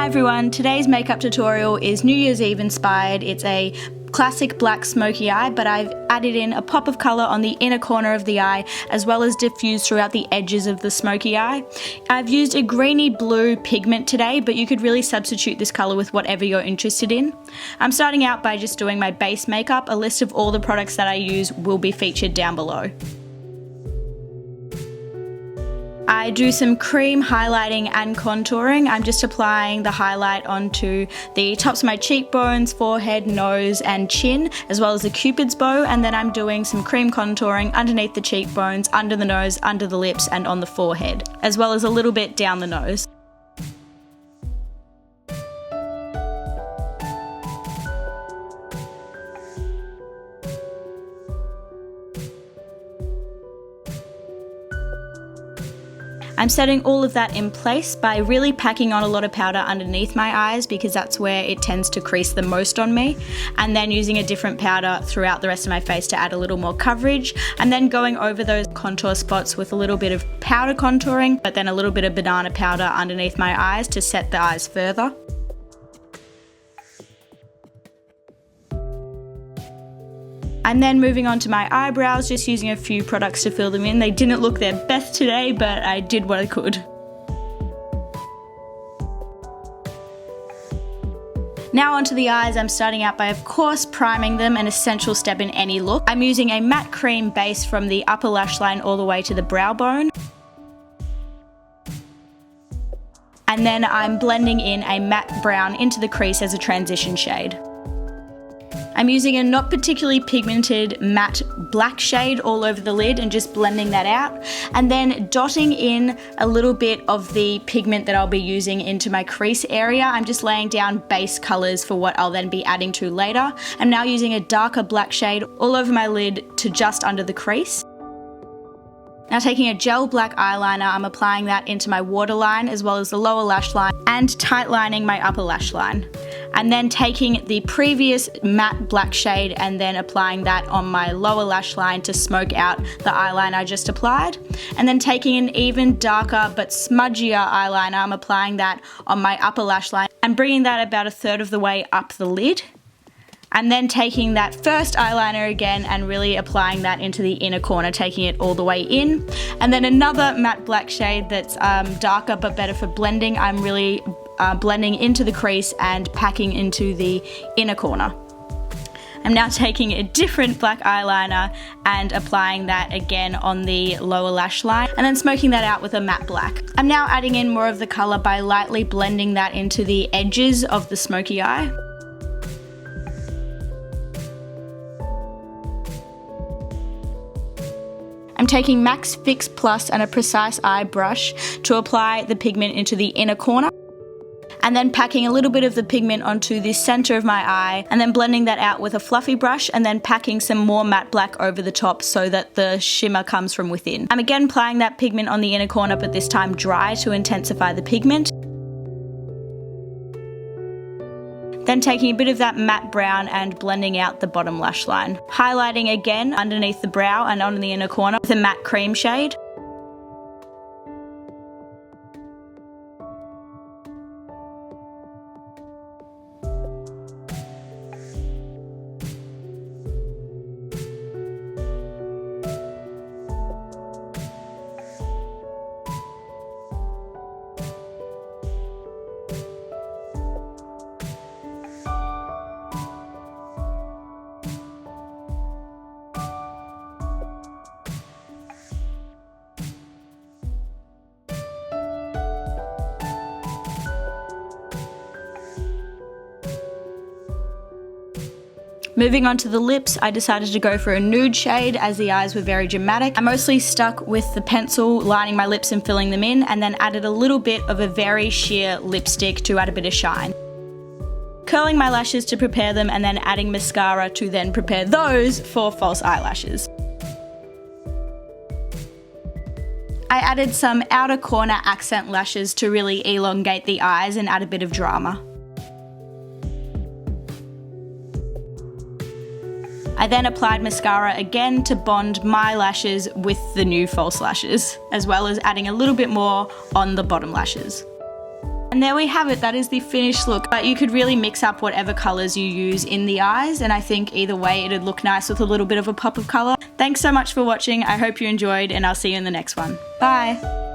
Hi everyone, today's makeup tutorial is New Year's Eve inspired. It's a classic black smoky eye, but I've added in a pop of colour on the inner corner of the eye as well as diffused throughout the edges of the smoky eye. I've used a greeny blue pigment today, but you could really substitute this colour with whatever you're interested in. I'm starting out by just doing my base makeup. A list of all the products that I use will be featured down below. I do some cream highlighting and contouring. I'm just applying the highlight onto the tops of my cheekbones, forehead, nose and chin, as well as the cupid's bow, and then I'm doing some cream contouring underneath the cheekbones, under the nose, under the lips and on the forehead, as well as a little bit down the nose. I'm setting all of that in place by really packing on a lot of powder underneath my eyes because that's where it tends to crease the most on me, and then using a different powder throughout the rest of my face to add a little more coverage, and then going over those contour spots with a little bit of powder contouring, but then a little bit of banana powder underneath my eyes to set the eyes further. I'm then moving on to my eyebrows, just using a few products to fill them in. They didn't look their best today, but I did what I could. Now onto the eyes. I'm starting out by, of course, priming them, an essential step in any look. I'm using a matte cream base from the upper lash line all the way to the brow bone. And then I'm blending in a matte brown into the crease as a transition shade. I'm using a not particularly pigmented matte black shade all over the lid and just blending that out, and then dotting in a little bit of the pigment that I'll be using into my crease area. I'm just laying down base colours for what I'll then be adding to later. I'm now using a darker black shade all over my lid to just under the crease. Now taking a gel black eyeliner, I'm applying that into my waterline as well as the lower lash line and tight lining my upper lash line. And then taking the previous matte black shade and then applying that on my lower lash line to smoke out the eyeliner I just applied. And then taking an even darker but smudgier eyeliner, I'm applying that on my upper lash line and bringing that about a third of the way up the lid. And then taking that first eyeliner again and really applying that into the inner corner, taking it all the way in. And then another matte black shade that's darker but better for blending. I'm really blending into the crease and packing into the inner corner. I'm now taking a different black eyeliner and applying that again on the lower lash line and then smoking that out with a matte black. I'm now adding in more of the colour by lightly blending that into the edges of the smoky eye. I'm taking Max Fix Plus and a precise eye brush to apply the pigment into the inner corner, and then packing a little bit of the pigment onto the center of my eye and then blending that out with a fluffy brush and then packing some more matte black over the top so that the shimmer comes from within. I'm again applying that pigment on the inner corner, but this time dry to intensify the pigment. Then taking a bit of that matte brown and blending out the bottom lash line. Highlighting again underneath the brow and on the inner corner with a matte cream shade. Moving on to the lips, I decided to go for a nude shade as the eyes were very dramatic. I mostly stuck with the pencil, lining my lips and filling them in, and then added a little bit of a very sheer lipstick to add a bit of shine. Curling my lashes to prepare them and then adding mascara to then prepare those for false eyelashes. I added some outer corner accent lashes to really elongate the eyes and add a bit of drama. I then applied mascara again to bond my lashes with the new false lashes, as well as adding a little bit more on the bottom lashes. And there we have it, that is the finished look. But you could really mix up whatever colours you use in the eyes, and I think either way it'd look nice with a little bit of a pop of colour. Thanks so much for watching, I hope you enjoyed, and I'll see you in the next one. Bye!